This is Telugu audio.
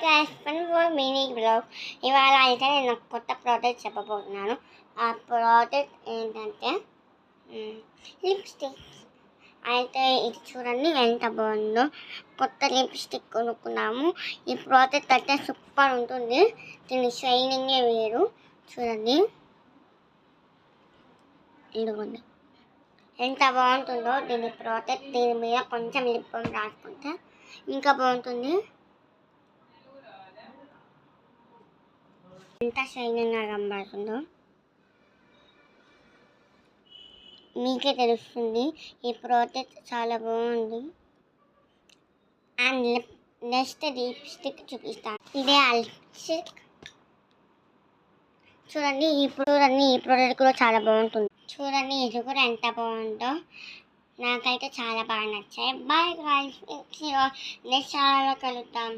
Guys, one more mini blog. ఇవాళ అయితే నేను ఒక కొత్త ప్రోడక్ట్ చెప్పబోతున్నాను. ఆ ప్రోడక్ట్ ఏంటంటే లిప్స్టిక్. అయితే ఇది చూడండి ఎంత బాగుందో. కొత్త లిప్స్టిక్ కొనుక్కున్నాము. ఈ ప్రోడక్ట్ అయితే సూపర్ ఉంటుంది. దీని షైనింగే వేరు. చూడండి, ఇదిగోండి ఎంత బాగుంటుందో దీని ప్రోడక్ట్. దీని మీద కొంచెం లిప్ బామ్ రాసుకుంటే ఇంకా బాగుంటుంది. ఎంత షైనింగ్గా కనబడుతుందో మీకే తెలుస్తుంది. ఈ ప్రోడక్ట్ చాలా బాగుంది. అండ్ నెక్స్ట్ లిప్స్టిక్ చూపిస్తాను. ఇదే ఆ లిప్స్టిక్. చూడండి ఈ ప్రోడక్ట్ కూడా చాలా బాగుంటుంది. చూడండి ఇది కూడా ఎంత బాగుందో. నాకైతే చాలా బాగా నచ్చాయి. బాయ్ గైస్, నెక్స్ట్ ఛానల్లో కలుద్దాం.